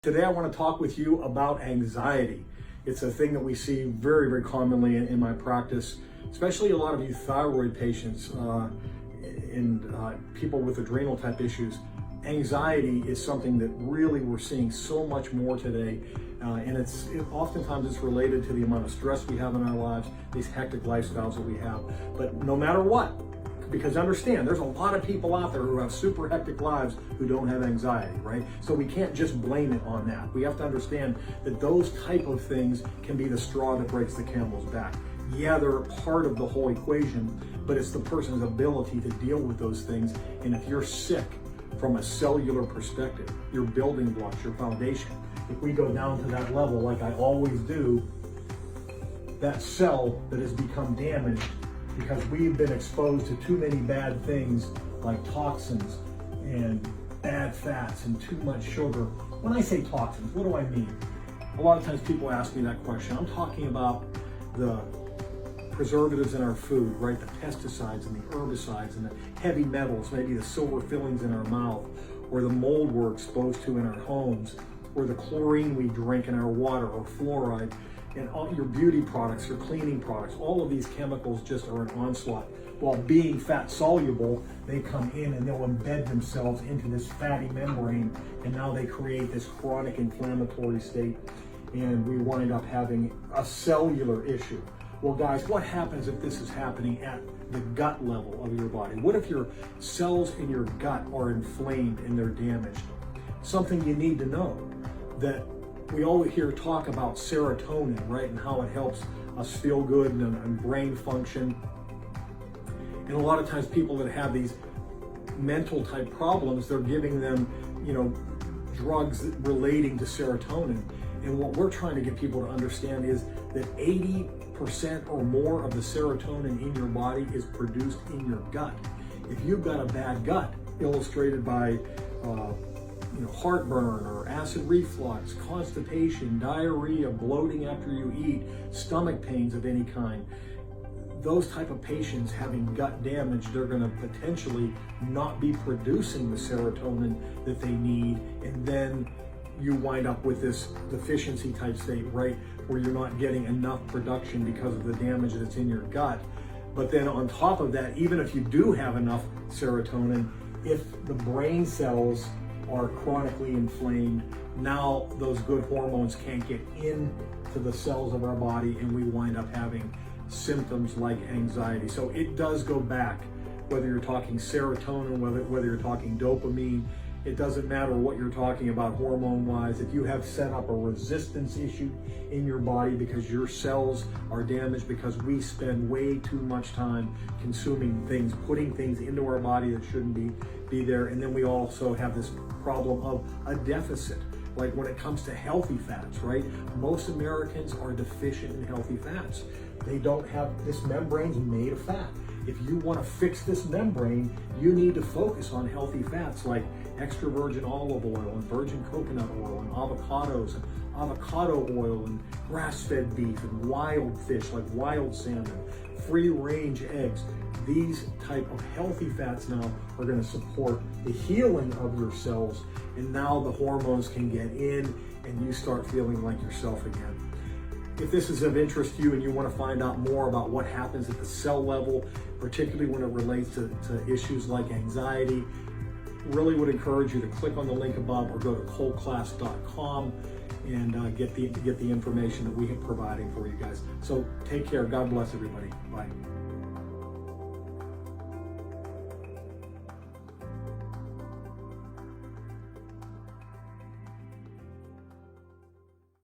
Today I want to talk with you about anxiety. It's a thing that we see very, very commonly in my practice, especially a lot of you thyroid patients and people with adrenal type issues. Anxiety is something that really we're seeing so much more today, and oftentimes it's related to the amount of stress we have in our lives, these hectic lifestyles that we have. But no matter what, because understand, there's a lot of people out there who have super hectic lives who don't have anxiety, right? So we can't just blame it on that. We have to understand that those type of things can be the straw that breaks the camel's back. Yeah, they're part of the whole equation, but it's the person's ability to deal with those things. And if you're sick from a cellular perspective, your building blocks, your foundation, if we go down to that level, like I always do, that cell that has become damaged because we've been exposed to too many bad things like toxins and bad fats and too much sugar. When I say toxins, what do I mean? A lot of times people ask me that question. I'm talking about the preservatives in our food, right? The pesticides and the herbicides and the heavy metals, maybe the silver fillings in our mouth, or the mold we're exposed to in our homes, or the chlorine we drink in our water, or fluoride. And all your beauty products, your cleaning products, all of these chemicals just are an onslaught. While being fat soluble, they come in and they'll embed themselves into this fatty membrane, and now they create this chronic inflammatory state, and we wind up having a cellular issue. Well, guys, what happens if this is happening at the gut level of your body? What if your cells in your gut are inflamed and they're damaged? Something you need to know, that we always hear talk about serotonin, right, and how it helps us feel good and brain function. And a lot of times people that have these mental type problems, they're giving them, drugs relating to serotonin. And what we're trying to get people to understand is that 80% or more of the serotonin in your body is produced in your gut. If you've got a bad gut, illustrated by heartburn or acid reflux, constipation, diarrhea, bloating after you eat, stomach pains of any kind, those type of patients having gut damage, they're going to potentially not be producing the serotonin that they need, and then you wind up with this deficiency type state, right, where you're not getting enough production because of the damage that's in your gut. But then on top of that, even if you do have enough serotonin, if the brain cells are chronically inflamed, now those good hormones can't get into the cells of our body, and we wind up having symptoms like anxiety. So it does go back, whether you're talking serotonin, whether you're talking dopamine. It doesn't matter what you're talking about hormone-wise. If you have set up a resistance issue in your body because your cells are damaged, because we spend way too much time consuming things, putting things into our body that shouldn't be there. And then we also have this problem of a deficit. Like when it comes to healthy fats, right? Most Americans are deficient in healthy fats. They don't have, this membrane's made of fat. If you want to fix this membrane, you need to focus on healthy fats like extra virgin olive oil and virgin coconut oil and avocados and avocado oil and grass-fed beef and wild fish like wild salmon, free-range eggs. These type of healthy fats now are going to support the healing of your cells, and now the hormones can get in and you start feeling like yourself again. If this is of interest to you and you want to find out more about what happens at the cell level, particularly when it relates to issues like anxiety, really would encourage you to click on the link above or go to coleclass.com and get the information that we are providing for you guys. So take care. God bless everybody. Bye.